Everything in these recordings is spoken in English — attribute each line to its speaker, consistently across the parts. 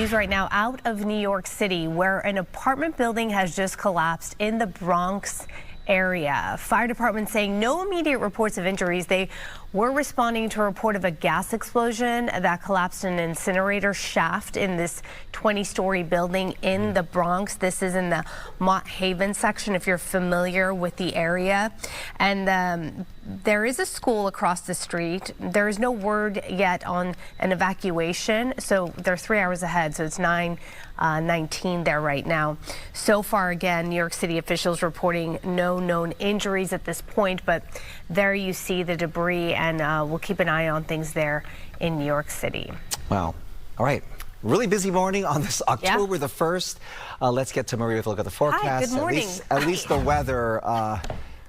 Speaker 1: News right now out of New York City, where an apartment building has just collapsed in the Bronx area. Fire department saying no immediate reports of injuries. They were responding to a report of a gas explosion that collapsed in an incinerator shaft in this 20-story building in the Bronx. This is in the Mott Haven section, if you're familiar with the area. And there is a school across the street. There is no word yet on an evacuation, so they're 3 hours ahead, so it's 9:19 there right now. So far, again, New York City officials reporting no known injuries at this point, but there you see the debris, and we'll keep an eye on things there in New York City.
Speaker 2: Wow. All right. Really busy morning on this October the 1st. Let's get to Marie with a look at the forecast.
Speaker 1: Hi, good morning.
Speaker 2: At least the weather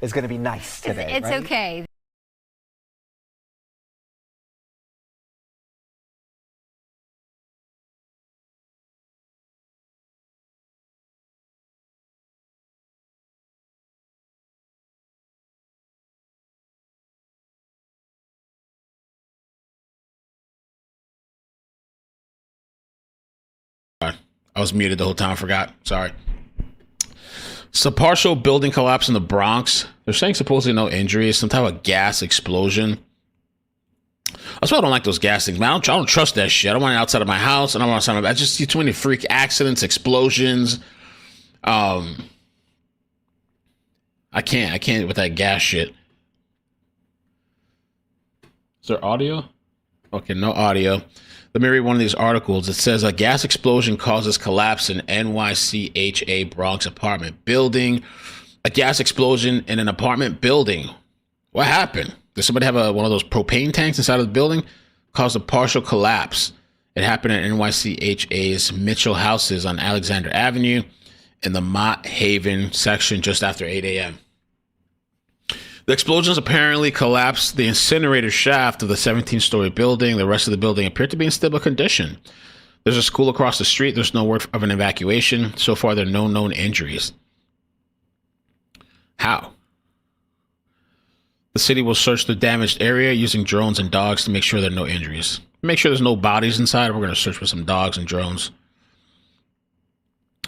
Speaker 2: is going to be nice today.
Speaker 1: It's
Speaker 2: right?
Speaker 1: okay.
Speaker 3: I was muted the whole time. I forgot. Sorry. So partial building collapse in the Bronx. They're saying supposedly no injuries. Some type of gas explosion. That's why I don't like those gas things, man. I don't trust that shit. I don't want it outside of my house. And I don't want it I just see too many freak accidents, explosions. I can't with that gas shit. Is there audio? Okay, no audio. Let me read one of these articles. It says a gas explosion causes collapse in NYCHA Bronx apartment building. A gas explosion in an apartment building. What happened? Did somebody have one of those propane tanks inside of the building? Caused a partial collapse. It happened at NYCHA's Mitchell Houses on Alexander Avenue in the Mott Haven section just after 8 a.m. The explosions apparently collapsed the incinerator shaft of the 17-story building. The rest of the building appeared to be in stable condition. There's a school across the street. There's no word of an evacuation. So far, there are no known injuries. How? The city will search the damaged area using drones and dogs to make sure there are no injuries. Make sure there's no bodies inside. We're going to search for some dogs and drones.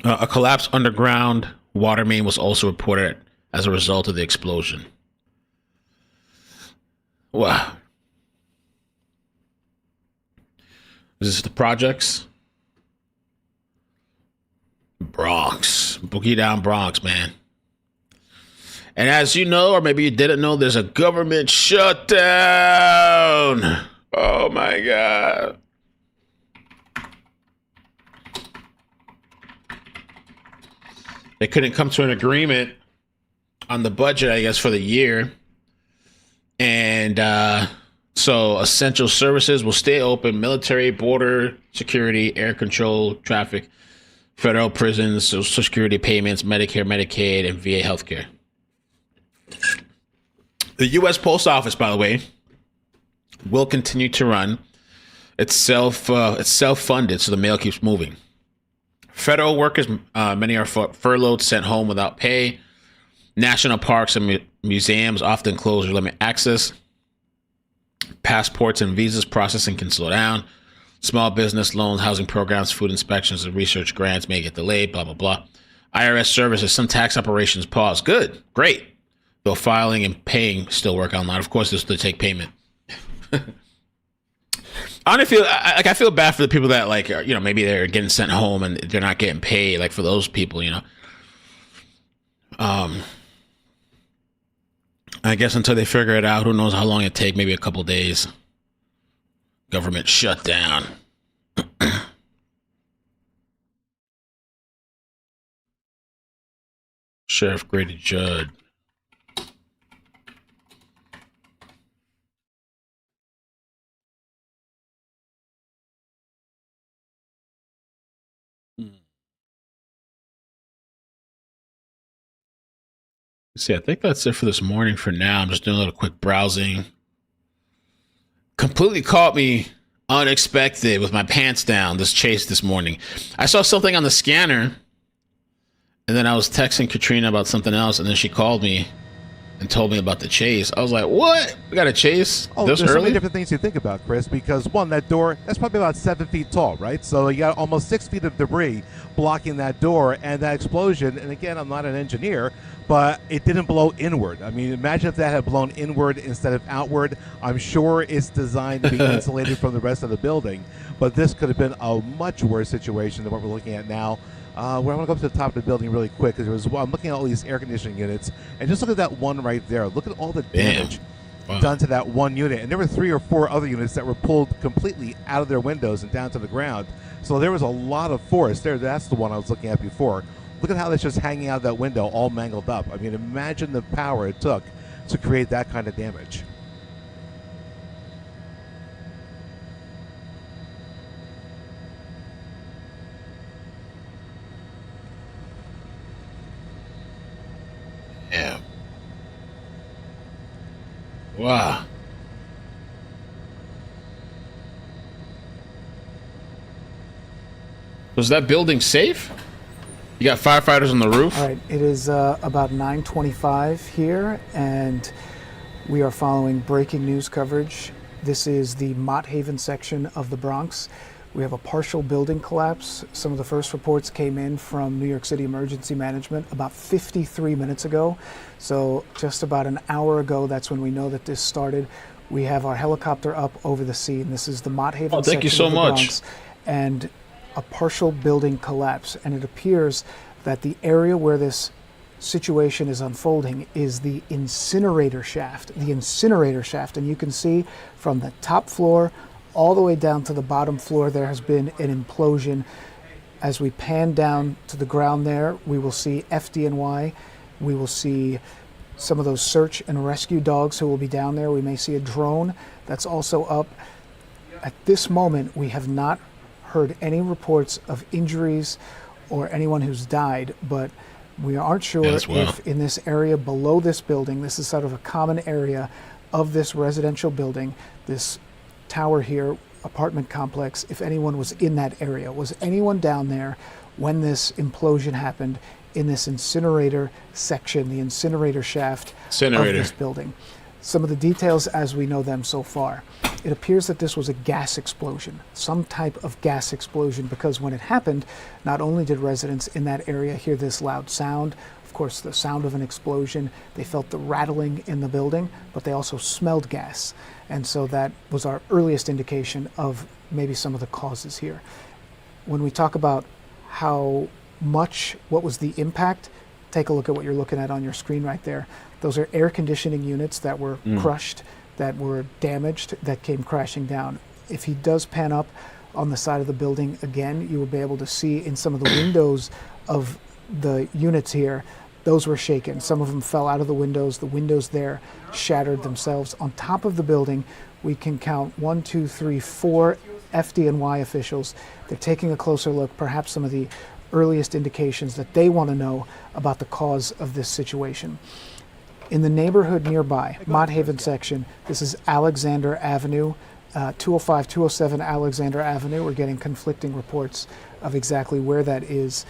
Speaker 3: A collapsed underground water main was also reported as a result of the explosion. Wow. Is this the projects? Bronx. Boogie down Bronx, man. And as you know, or maybe you didn't know, there's a government shutdown. Oh my God. They couldn't come to an agreement on the budget, I guess, for the year. And so essential services will stay open: military, border security, air control, traffic, federal prisons, social security payments, Medicare, Medicaid, and VA healthcare. The U.S. Post Office, by the way, will continue to run. It's self-funded, so the mail keeps moving. Federal workers, many are furloughed, sent home without pay. National parks and museums often close or limit access. Passports and visas processing can slow down. Small business loans, housing programs, food inspections, and research grants may get delayed, blah, blah, blah. IRS services, some tax operations pause. Good, great. Though filing and paying still work online. Of course, they'll still take payment. I feel bad for the people that, like, maybe they're getting sent home and they're not getting paid. Like, for those people, I guess until they figure it out, who knows how long it take, maybe a couple days. Government shutdown. Sheriff Grady Judd. See, I think that's it for this morning for now. I'm just doing a little quick browsing. Completely caught me unexpected with my pants down, this chase this morning. I saw something on the scanner, and then I was texting Katrina about something else, and then she called me, and told me about the chase. I was like, what? We got a chase
Speaker 4: Oh,
Speaker 3: this
Speaker 4: there's so
Speaker 3: early?
Speaker 4: many different things you think about, Chris, because one, that door, that's probably about 7 feet tall, right? So you got almost 6 feet of debris blocking that door, and that explosion, and again, I'm not an engineer, but it didn't blow inward. I mean, imagine if that had blown inward instead of outward. I'm sure it's designed to be insulated from the rest of the building, but this could have been a much worse situation than what we're looking at now. Where I'm going to go up to the top of the building really quick because I'm looking at all these air conditioning units, and just look at that one right there. Look at all the damage done to that one unit. And there were 3 or 4 other units that were pulled completely out of their windows and down to the ground. So there was a lot of force there. That's the one I was looking at before. Look at how that's just hanging out that window, all mangled up. I mean, imagine the power it took to create that kind of damage.
Speaker 3: Yeah. Wow. Was that building safe? You got firefighters on the roof?
Speaker 5: All right, it is about 9:25 here, and we are following breaking news coverage. This is the Mott Haven section of the Bronx. We have a partial building collapse. Some of the first reports came in from New York City Emergency Management about 53 minutes ago. So just about an hour ago, that's when we know that this started. We have our helicopter up over the scene. This is the Mott Haven
Speaker 3: thank you
Speaker 5: section
Speaker 3: so
Speaker 5: of the
Speaker 3: much.
Speaker 5: Bronx, and a partial building collapse. And it appears that the area where this situation is unfolding is the incinerator shaft. The incinerator shaft, and you can see from the top floor all the way down to the bottom floor, there has been an implosion. As we pan down to the ground there, we will see FDNY. We will see some of those search and rescue dogs who will be down there. We may see a drone that's also up. At this moment, we have not heard any reports of injuries or anyone who's died, but we aren't sure if in this area below this building, this is sort of a common area of this residential building, this tower here, apartment complex, if anyone was in that area. Was anyone down there when this implosion happened in this incinerator section, the incinerator shaft of this building? Some of the details as we know them so far. It appears that this was a gas explosion, some type of gas explosion, because when it happened, not only did residents in that area hear this loud sound, of course the sound of an explosion, they felt the rattling in the building, but they also smelled gas. And so that was our earliest indication of maybe some of the causes here. When we talk about how much, what was the impact, take a look at what you're looking at on your screen right there. Those are air conditioning units that were crushed, that were damaged, that came crashing down. If he does pan up on the side of the building again, you will be able to see in some of the windows of the units here, those were shaken. Some of them fell out of the windows there shattered themselves. On top of the building, we can count 1, 2, 3, 4 FDNY officials. They're taking a closer look, perhaps some of the earliest indications that they want to know about the cause of this situation. In the neighborhood nearby, Mott Haven section, this is Alexander Avenue, 205, 207 Alexander Avenue. We're getting conflicting reports of exactly where that is.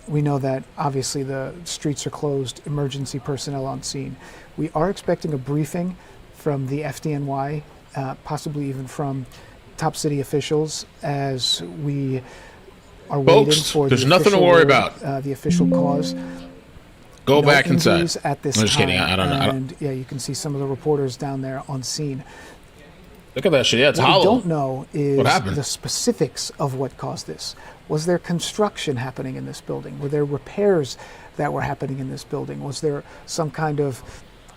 Speaker 5: We know that obviously the streets are closed, emergency personnel on scene. We are expecting a briefing from the FDNY, possibly even from top city officials, as we are waiting for
Speaker 3: there's
Speaker 5: the
Speaker 3: nothing to
Speaker 5: official
Speaker 3: worry
Speaker 5: word,
Speaker 3: about.
Speaker 5: The official cause.
Speaker 3: Go
Speaker 5: No
Speaker 3: back inside.
Speaker 5: injuries at this
Speaker 3: I'm just
Speaker 5: time,
Speaker 3: kidding. I don't know.
Speaker 5: And yeah, you can see some of the reporters down there on scene.
Speaker 3: Look at that shit. Yeah, it's
Speaker 5: What
Speaker 3: hollow.
Speaker 5: we don't know is
Speaker 3: What happened?
Speaker 5: the specifics of what caused this. Was there construction happening in this building? Were there repairs that were happening in this building? Was there some kind of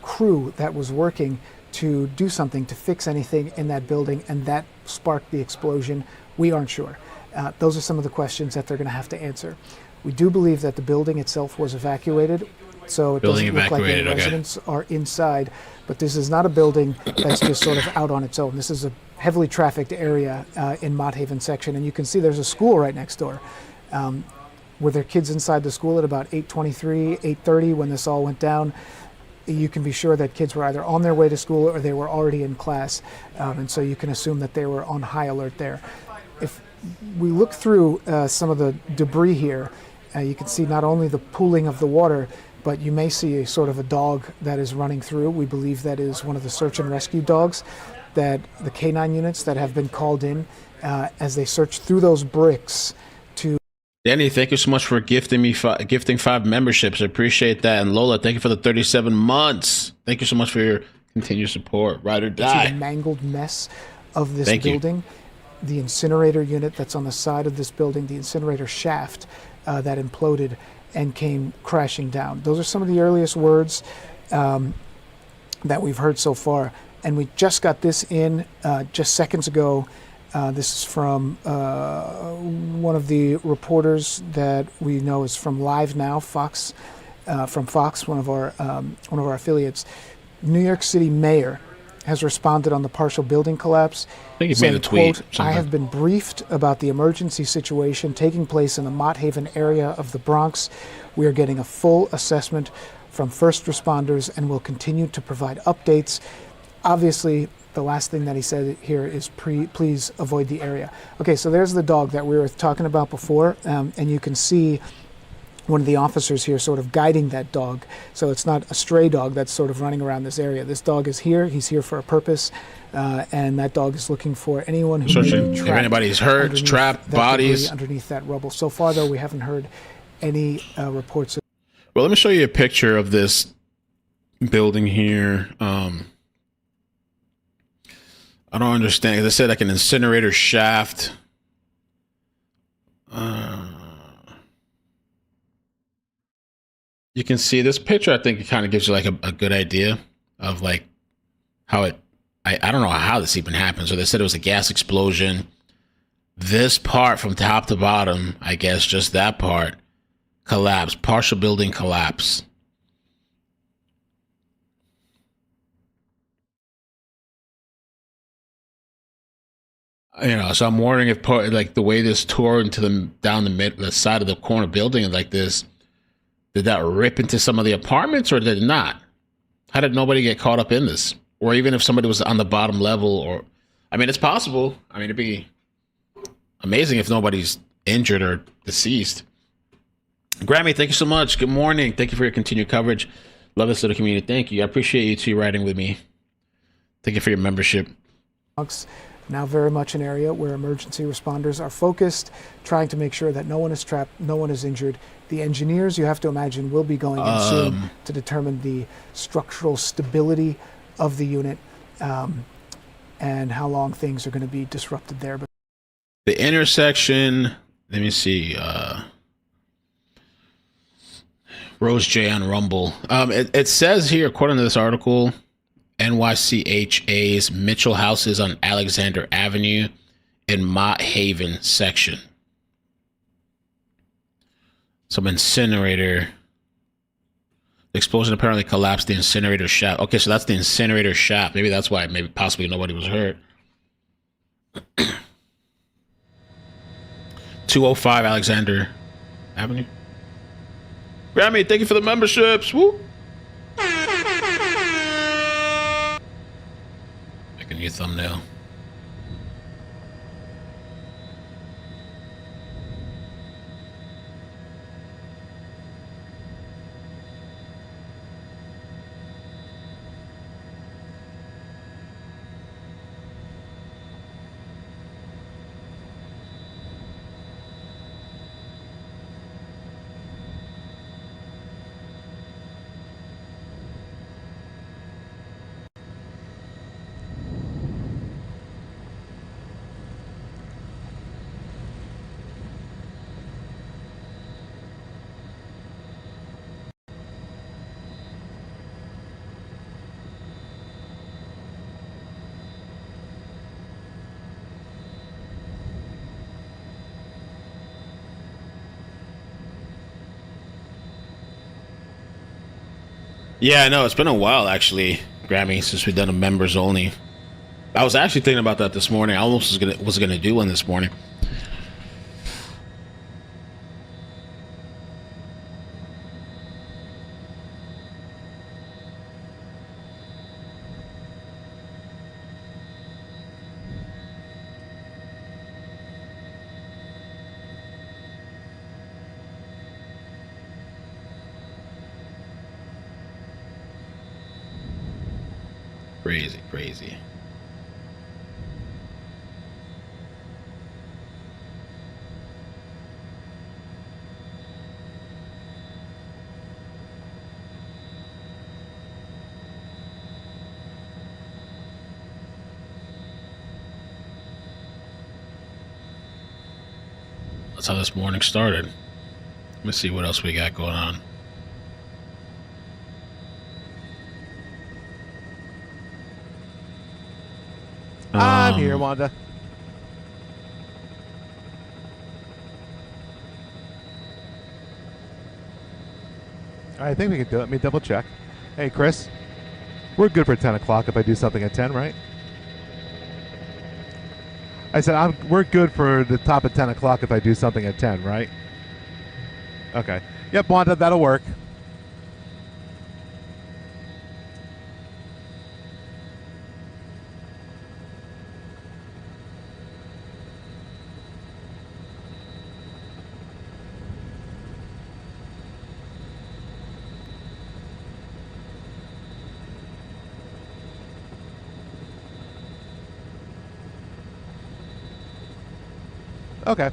Speaker 5: crew that was working to do something, to fix anything in that building, and that sparked the explosion? We aren't sure. Those are some of the questions that they're going to have to answer. We do believe that the building itself was evacuated, so it doesn't look like any residents are inside. But this is not a building that's just sort of out on its own. This is a heavily trafficked area in Mott Haven section, and you can see there's a school right next door. Were there kids inside the school at about 8:23, 8:30 when this all went down? You can be sure that kids were either on their way to school or they were already in class, and so you can assume that they were on high alert there. If we look through some of the debris here, you can see not only the pooling of the water, but you may see a sort of a dog that is running through. We believe that is one of the search and rescue dogs, that the canine units that have been called in as they search through those bricks to.
Speaker 3: Danny, thank you so much for gifting me gifting 5 memberships. I appreciate that. And Lola, thank you for the 37 months. Thank you so much for your continued support. Ride or die.
Speaker 5: The mangled mess of this building. The incinerator unit that's on the side of this building, the incinerator shaft that imploded and came crashing down. Those are some of the earliest words that we've heard so far. And we just got this in just seconds ago. This is from one of the reporters that we know is from Live Now, Fox, from Fox, one of our affiliates. New York City mayor has responded on the partial building collapse.
Speaker 3: I think he
Speaker 5: saying,
Speaker 3: made a tweet.
Speaker 5: Quote, I have been briefed about the emergency situation taking place in the Mott Haven area of the Bronx. We are getting a full assessment from first responders and will continue to provide updates. Obviously, the last thing that he said here is please avoid the area. Okay, so there's the dog that we were talking about before, and you can see one of the officers here sort of guiding that dog. So it's not a stray dog that's sort of running around this area. This dog is here. He's here for a purpose, and that dog is looking for anyone who may be trapped.
Speaker 3: If anybody's hurt, trapped, bodies.
Speaker 5: Underneath that rubble. So far, though, we haven't heard any reports.
Speaker 3: Well, let me show you a picture of this building here. I don't understand. As I said, like an incinerator shaft. You can see this picture. I think it kind of gives you like a good idea of like how it. I don't know how this even happened. So they said it was a gas explosion. This part from top to bottom, I guess, just that part collapsed. Partial building collapse. You know, so I'm wondering if part like the way this tore into the side of the corner building like this, did that rip into some of the apartments or did it not? How did nobody get caught up in this? Or even if somebody was on the bottom level, or I mean, it's possible. I mean, it'd be amazing if nobody's injured or deceased. Grammy, thank you so much. Good morning. Thank you for your continued coverage. Love this little community. Thank you. I appreciate you two riding with me. Thank you for your membership.
Speaker 5: Now very much an area where emergency responders are focused, trying to make sure that no one is trapped, no one is injured. The engineers, you have to imagine, will be going in soon to determine the structural stability of the unit and how long things are going to be disrupted there.
Speaker 3: The intersection, let me see, Rose J on Rumble. It says here, according to this article, NYCHA's Mitchell houses on Alexander Avenue in Mott Haven section. Some incinerator. The explosion apparently collapsed the incinerator shaft. Okay, so that's the incinerator shaft. Maybe that's why maybe possibly nobody was hurt. 205 Alexander Avenue. Grammy, thank you for the memberships. Woo! Make a new thumbnail. Yeah, I know. It's been a while, actually, Grammy, since we've done a members only. I was actually thinking about that this morning. I almost was gonna do one this morning. Crazy, crazy. That's how this morning started. Let me see what else we got going on.
Speaker 4: I'm here, Wanda. I think we can do it. Let me double check. Hey, Chris. We're good for 10 o'clock if I do something at 10, right? I said we're good for the top of 10 o'clock if I do something at 10, right? Okay. Yep, Wanda, that'll work. Okay.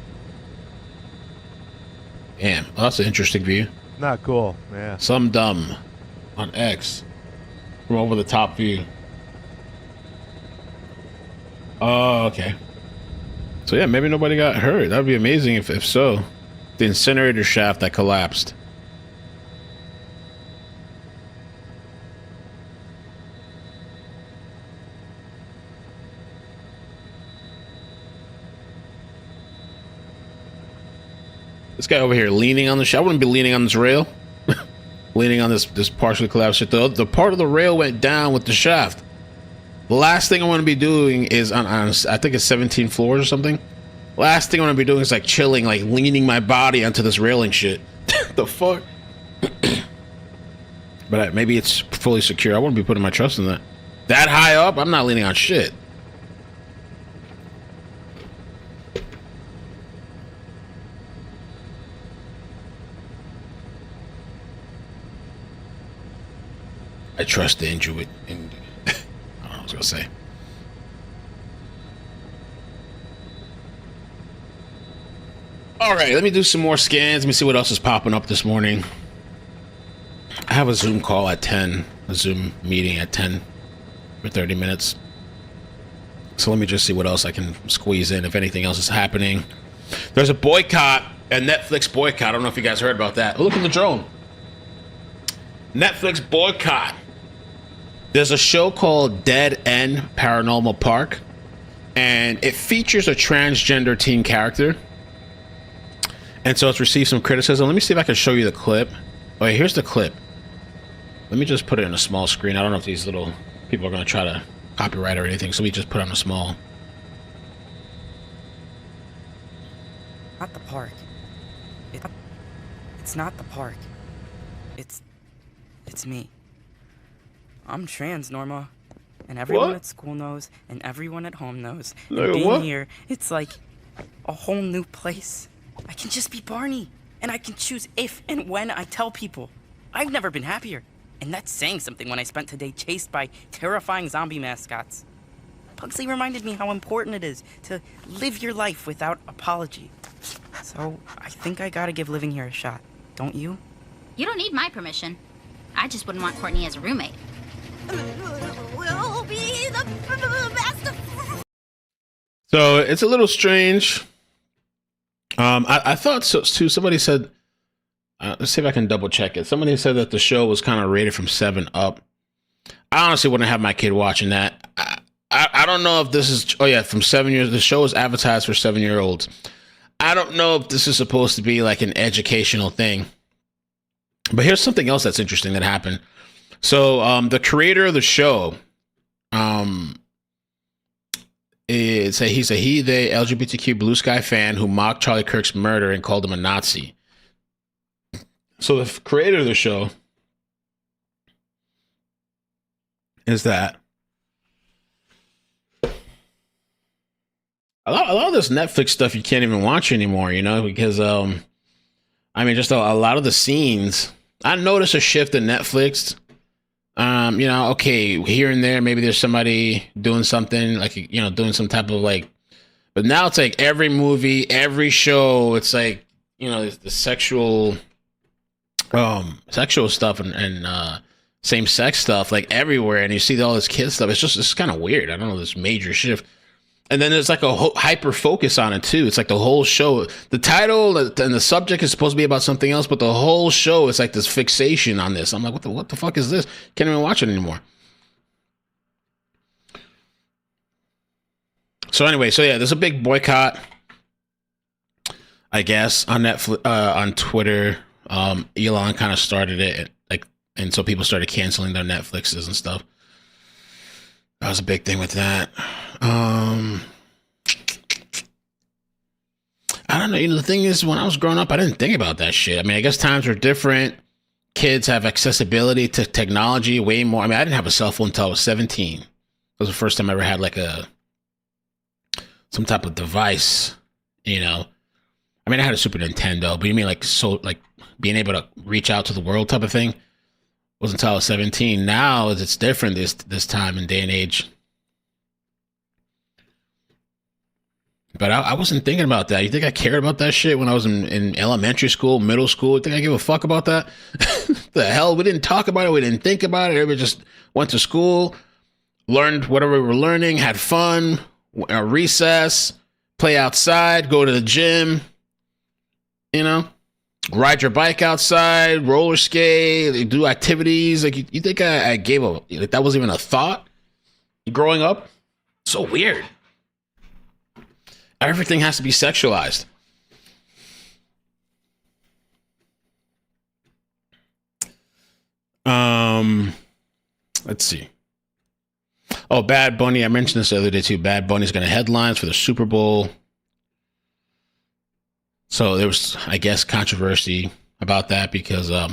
Speaker 3: Damn, well, that's an interesting view.
Speaker 4: Not cool. Yeah.
Speaker 3: Some dumb on X from over the top view. Oh, okay. So yeah, maybe nobody got hurt. That'd be amazing if so. The incinerator shaft that collapsed. This guy over here leaning on the shaft. I wouldn't be leaning on this rail. Leaning on this partially collapsed shit. The part of the rail went down with the shaft. The last thing I want to be doing is on I think it's 17 floors or something. Last thing I want to be doing is like chilling, like leaning my body onto this railing shit. The fuck? But maybe it's fully secure. I wouldn't be putting my trust in that. That high up, I'm not leaning on shit. I trust the Inuit. I don't know what I was gonna say. All right, let me do some more scans. Let me see what else is popping up this morning. I have a Zoom call at 10, a Zoom meeting at 10 for 30 minutes. So let me just see what else I can squeeze in, if anything else is happening. There's a boycott, a Netflix boycott. I don't know if you guys heard about that. Oh, look at the drone. Netflix boycott. There's a show called Dead End Paranormal Park, and it features a transgender teen character. And so it's received some criticism. Let me see if I can show you the clip. Oh, yeah, here's the clip. Let me just put it in a small screen. I don't know if these little people are going to try to copyright or anything, so we just put it on a small.
Speaker 6: Not the park. It's not the park. It's me. I'm trans, Norma. And everyone at school knows, and everyone at home knows. And being here, it's like a whole new place. I can just be Barney, and I can choose if and when I tell people. I've never been happier, and that's saying something when I spent today chased by terrifying zombie mascots. Pugsley reminded me how important it is to live your life without apology. So I think I gotta give living here a shot, don't you?
Speaker 7: You don't need my permission. I just wouldn't want Courtney as a roommate.
Speaker 8: We'll be the best.
Speaker 3: So it's a little strange. I thought so too. Somebody said, let's see if I can double check it. Somebody said that the show was kind of rated from 7 up. I honestly wouldn't have my kid watching that. I don't know if this is, oh yeah, from 7 years. The show is advertised for 7-year-olds. I don't know if this is supposed to be like an educational thing. But here's something else that's interesting that happened. So the creator of the show, he's a they LGBTQ blue sky fan who mocked Charlie Kirk's murder and called him a Nazi. So the creator of the show is that a lot of this Netflix stuff you can't even watch anymore, you know, because I mean, just a lot of the scenes. I noticed a shift in Netflix. Okay, here and there, maybe there's somebody doing something like, doing some type of like, but now it's like every movie, every show, it's like, the sexual stuff and same sex stuff like everywhere. And you see all this kid stuff. It's kind of weird. I don't know, this major shift. And then there's like a hyper focus on it too. It's like the whole show, the title and the subject is supposed to be about something else, but the whole show is like this fixation on this. I'm like, what the fuck is this? Can't even watch it anymore. So anyway, yeah, there's a big boycott, I guess, on Netflix, on Twitter. Elon kind of started it, and so people started canceling their Netflixes and stuff. That was a big thing with that. I don't know. The thing is, when I was growing up, I didn't think about that shit. I mean, I guess times were different. Kids have accessibility to technology way more. I mean, I didn't have a cell phone until I was 17. It was the first time I ever had like some type of device, I mean, I had a Super Nintendo, but you mean like being able to reach out to the world type of thing? Wasn't until I was 17. Now it's different this time and day and age. But I wasn't thinking about that. You think I cared about that shit when I was in elementary school, middle school? You think I give a fuck about that? The hell? We didn't talk about it. We didn't think about it. Everybody just went to school, learned whatever we were learning, had fun, recess, play outside, go to the gym, ride your bike outside, roller skate, do activities. Like, you think I gave that wasn't even a thought growing up? So weird. Everything has to be sexualized. Let's see. Oh, Bad Bunny. I mentioned this the other day too. Bad Bunny's going to headlines for the Super Bowl. So there was, I guess, controversy about that because I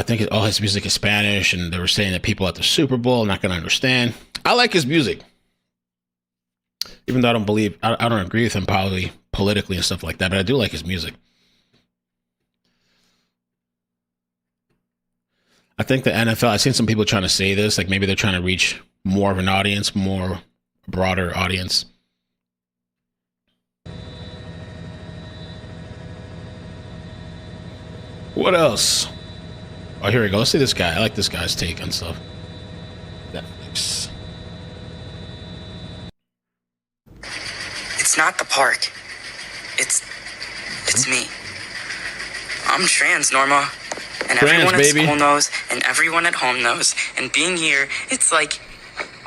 Speaker 3: think all his music is Spanish, and they were saying that people at the Super Bowl are not going to understand. I like his music. Even though I don't agree with him probably politically and stuff like that, but I do like his music. I think the NFL, I've seen some people trying to say this, like maybe they're trying to reach more of an audience, more broader audience. What else? Oh, here we go. Let's see this guy. I like this guy's take on stuff. Netflix.
Speaker 6: It's not the park. It's me. I'm trans, Norma. And everyone at school knows, and everyone at home knows. And being here, it's like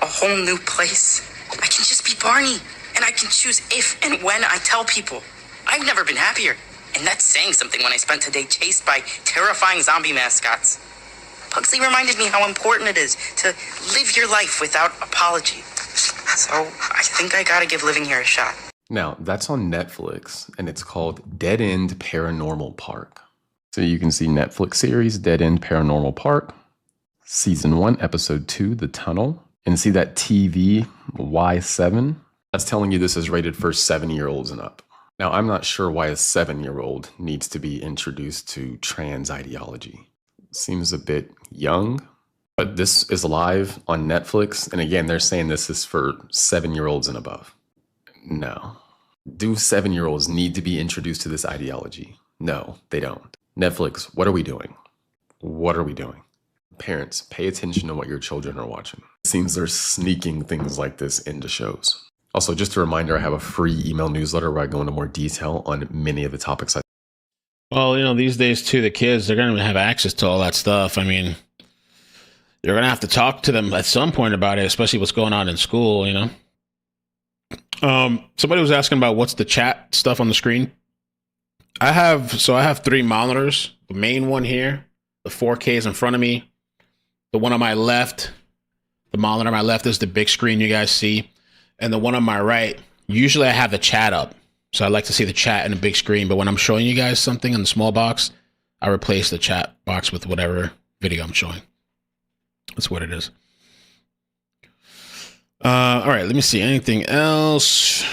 Speaker 6: a whole new place. I can just be Barney, and I can choose if and when I tell people. I've never been happier. And that's saying something when I spent today chased by terrifying zombie mascots. Pugsley reminded me how important it is to live your life without apology. So I think I gotta give living here a shot.
Speaker 9: Now, that's on Netflix, and it's called Dead End Paranormal Park. So you can see Netflix series Dead End Paranormal Park, Season 1, Episode 2, The Tunnel, and see that TV Y7? That's telling you this is rated for 7-year-olds and up. Now, I'm not sure why a 7-year-old needs to be introduced to trans ideology. Seems a bit young, but this is live on Netflix, and again, they're saying this is for 7-year-olds and above. No. Do 7-year-olds need to be introduced to this ideology? No, they don't. Netflix, what are we doing? What are we doing? Parents, pay attention to what your children are watching. It seems they're sneaking things like this into shows. Also, just a reminder, I have a free email newsletter where I go into more detail on many of the topics.
Speaker 3: Well, these days too, the kids, they're going to have access to all that stuff. I mean, you're going to have to talk to them at some point about it, especially what's going on in school, Somebody was asking about what's the chat stuff on the screen. I have 3 monitors. The main one here, the 4K is in front of me. The one on my left, the monitor on my left is the big screen you guys see. And the one on my right, usually I have the chat up. So I like to see the chat in the big screen. But when I'm showing you guys something in the small box, I replace the chat box with whatever video I'm showing. That's what it is. All right, let me see. Anything else?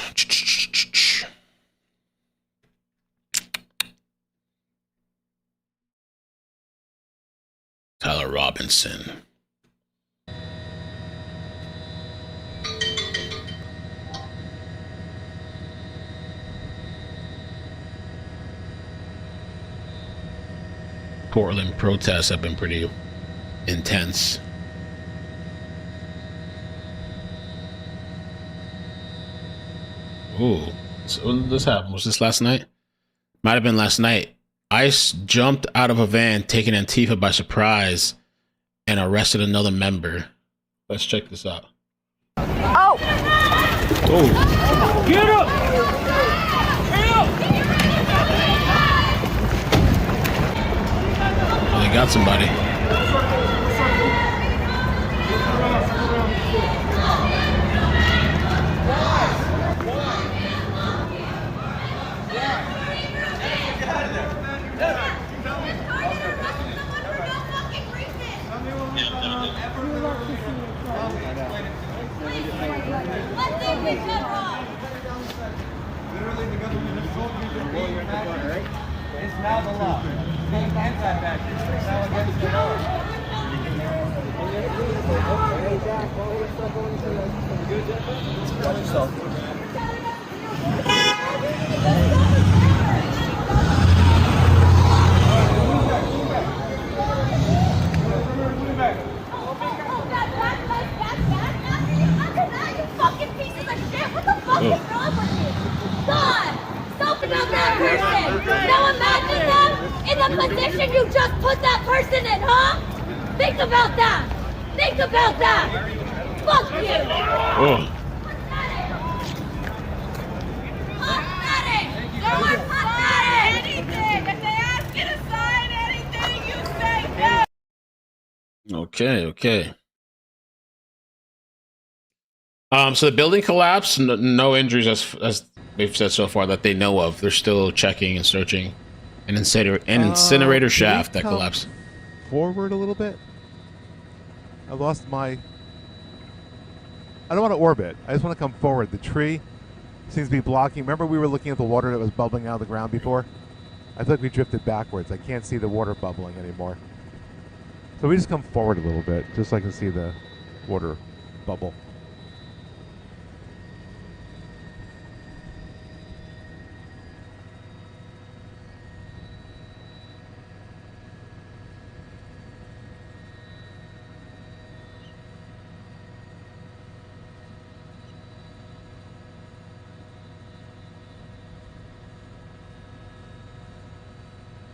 Speaker 3: Tyler Robinson. Portland protests have been pretty intense. Ooh, so when did this happen? Was this last night? Might have been last night. ICE jumped out of a van, taking Antifa by surprise, and arrested another member. Let's check this out.
Speaker 8: Oh!
Speaker 3: Oh!
Speaker 8: Get up!
Speaker 3: Oh, they got somebody.
Speaker 10: It's now the law. Anti-fascist. It's now against the law. Watch yourself.
Speaker 8: Fucking pieces of shit! What the fuck is wrong with you? God! Something about that person! Now imagine them in the position you just put that person in, huh? Think about that! Think about that! Fuck you!
Speaker 3: Oh.
Speaker 8: Pathetic! You're pathetic! Anything! If they ask you to sign anything, you say no!
Speaker 3: Okay, okay. So the building collapsed. No injuries as they've said so far that they know of. They're still checking and searching an incinerator shaft that collapsed.
Speaker 4: Forward a little bit. I lost my. I don't want to orbit. I just want to come forward. The tree seems to be blocking. Remember, we were looking at the water that was bubbling out of the ground before. I feel like we drifted backwards. I can't see the water bubbling anymore. So we just come forward a little bit, just so I can see the water bubble.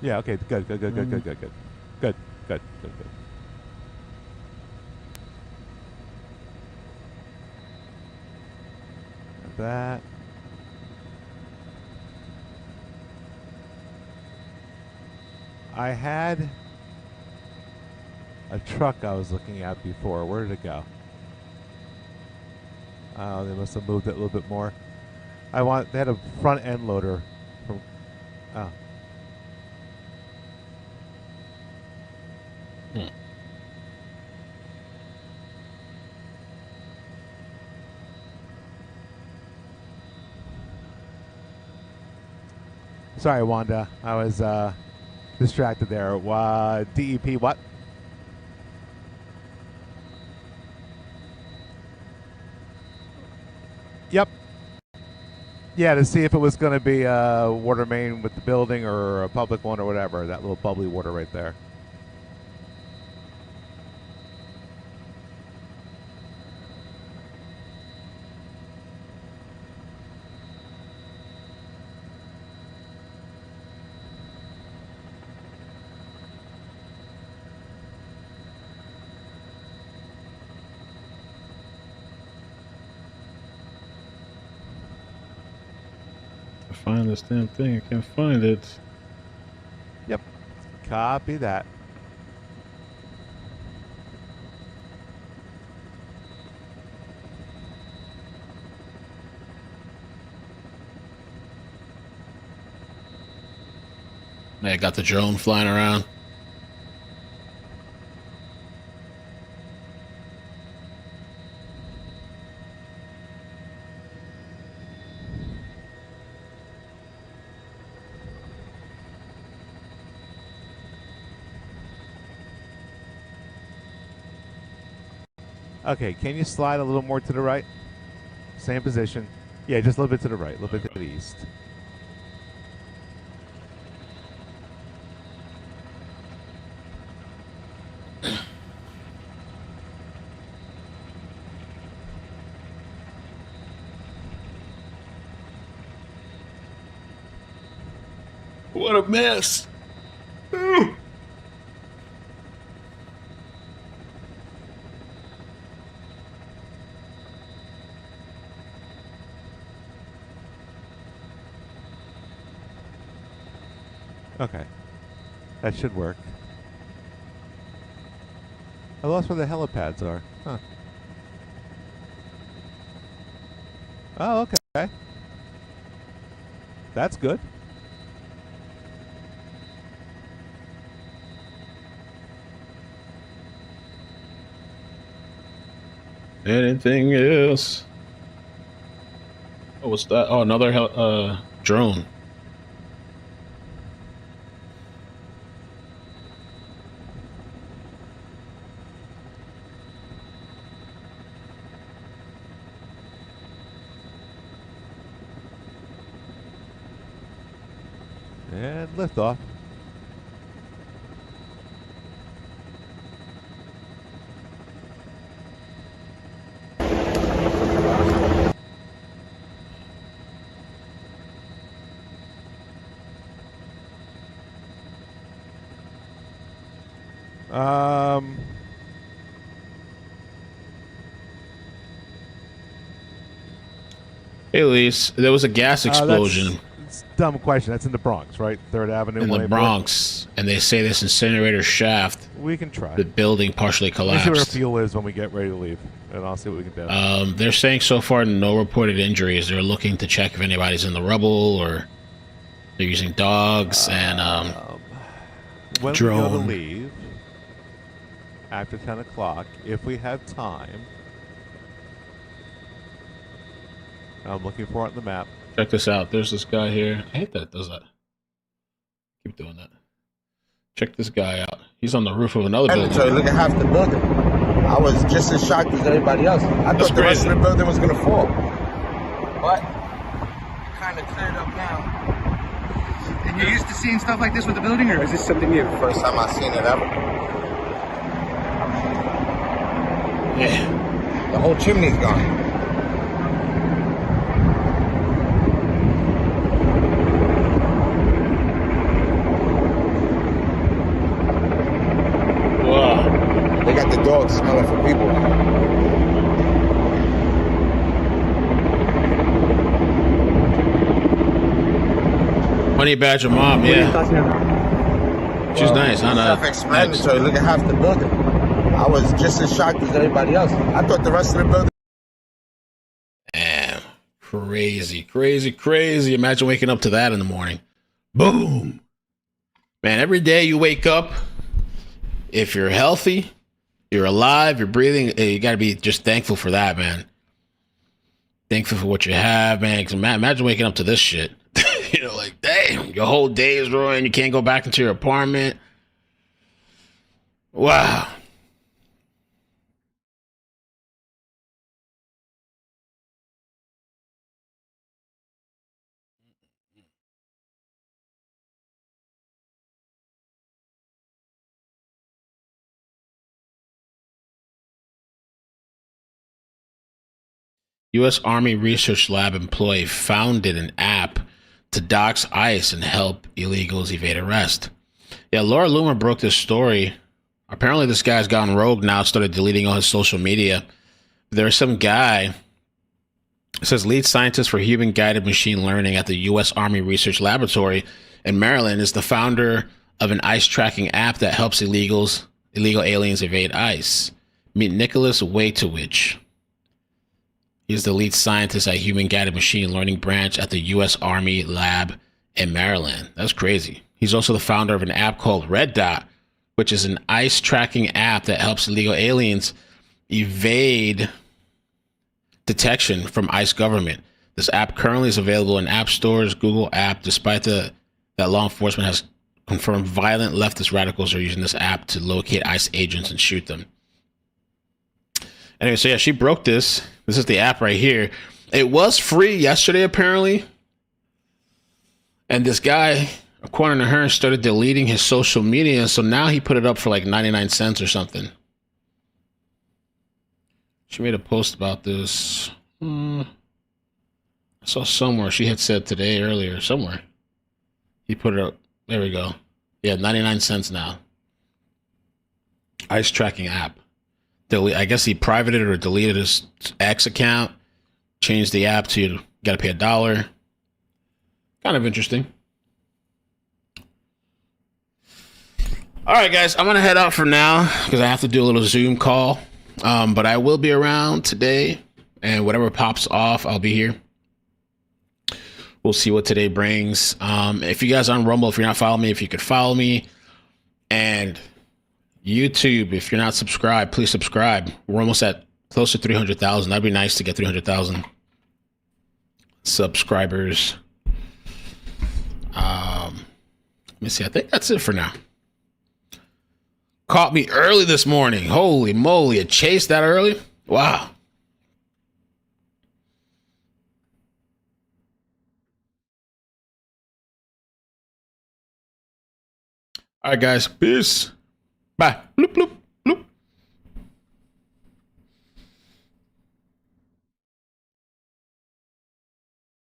Speaker 4: Yeah, okay, good. Good. That. I had a truck I was looking at before. Where did it go? Oh, they must have moved it a little bit more. They had a front end loader from, oh. Sorry, Wanda. I was distracted there. DEP, what? Yep. Yeah, to see if it was going to be a water main with the building or a public one or whatever. That little bubbly water right there.
Speaker 3: Find this damn thing. I can't find it.
Speaker 4: Yep. Copy that.
Speaker 3: I got the drone flying around.
Speaker 4: Okay, can you slide a little more to the right? Same position. Yeah, just a little bit to the right, a little bit to the east.
Speaker 3: What a mess.
Speaker 4: Okay. That should work. I lost where the helipads are. Huh. Oh, okay. That's good.
Speaker 3: Anything else? Oh, what's that? Oh, another drone.
Speaker 4: And liftoff.
Speaker 3: Hey, Elise, there was a gas explosion
Speaker 4: That's a dumb question. That's in the Bronx, right? 3rd Avenue.
Speaker 3: in the Bronx, and they say this incinerator shaft,
Speaker 4: We can try.
Speaker 3: the building partially
Speaker 4: Let's see where
Speaker 3: collapsed.
Speaker 4: fuel is when we get ready to leave, and I'll see what we can do.
Speaker 3: They're saying so far no reported injuries. They're looking to check if anybody's in the rubble or they're using dogs and
Speaker 4: When
Speaker 3: drone.
Speaker 4: we go to leave, after 10 o'clock, if we have time, I'm looking for it on the map.
Speaker 3: Check this out. There's this guy here. I hate that it does that. Keep doing that. Check this guy out. He's on the roof of another building.
Speaker 11: Look at half the building. I was just as shocked as everybody else. I
Speaker 3: That's
Speaker 11: thought the rest
Speaker 3: crazy.
Speaker 11: of the building was going to fall. But it kind of cleared up now.
Speaker 12: And you're used to seeing stuff like this with the building, or is this something new?
Speaker 11: First time I've seen it ever.
Speaker 3: Yeah.
Speaker 11: The whole chimney's gone.
Speaker 3: Wow.
Speaker 11: They got the dogs smelling for people.
Speaker 3: Honey Badger mom, yeah. She's nice, huh?
Speaker 11: Self-explanatory. Look at half the building. I was just as shocked as everybody else. I thought the rest of the building.
Speaker 3: Damn. Crazy, crazy, crazy. Imagine waking up to that in the morning. Boom. Man, every day you wake up, if you're healthy, you're alive, you're breathing, you got to be just thankful for that, man. Thankful for what you have, man. 'Cause imagine waking up to this shit. You know, like, damn, your whole day is ruined. You can't go back into your apartment. Wow. U.S. Army Research Lab employee founded an app to dox ICE and help illegals evade arrest. Yeah, Laura Loomer broke this story. Apparently, this guy's gone rogue now, started deleting all his social media. There's some guy, it says lead scientist for human-guided machine learning at the U.S. Army Research Laboratory in Maryland is the founder of an ICE tracking app that helps illegal aliens evade ICE. Meet Nicholas Waitowich. He's the lead scientist at Human Guided Machine Learning Branch at the U.S. Army Lab in Maryland. That's crazy. He's also the founder of an app called Red Dot, which is an ICE tracking app that helps illegal aliens evade detection from ICE government. This app currently is available in app stores, Google app, despite that law enforcement has confirmed violent leftist radicals are using this app to locate ICE agents and shoot them. Anyway, so yeah, she broke this. This is the app right here. It was free yesterday, apparently. And this guy, according to her, started deleting his social media. So now he put it up for like 99 cents or something. She made a post about this. I saw somewhere. She had said today earlier, somewhere. He put it up. There we go. Yeah, 99 cents now. Ice tracking app. I guess he privated or deleted his X account. Changed the app to you got to pay $1. Kind of interesting. All right, guys, I'm going to head out for now because I have to do a little Zoom call. But I will be around today, and whatever pops off, I'll be here. We'll see what today brings. If you guys are on Rumble, if you're not following me, if you could follow me. And YouTube, if you're not subscribed, please subscribe. We're almost at close to 300,000. That'd be nice to get 300,000 subscribers. Let me see. I think that's it for now. Caught me early this morning. Holy moly. A chase that early? Wow. All right, guys. Peace. Bye. Bloop, bloop.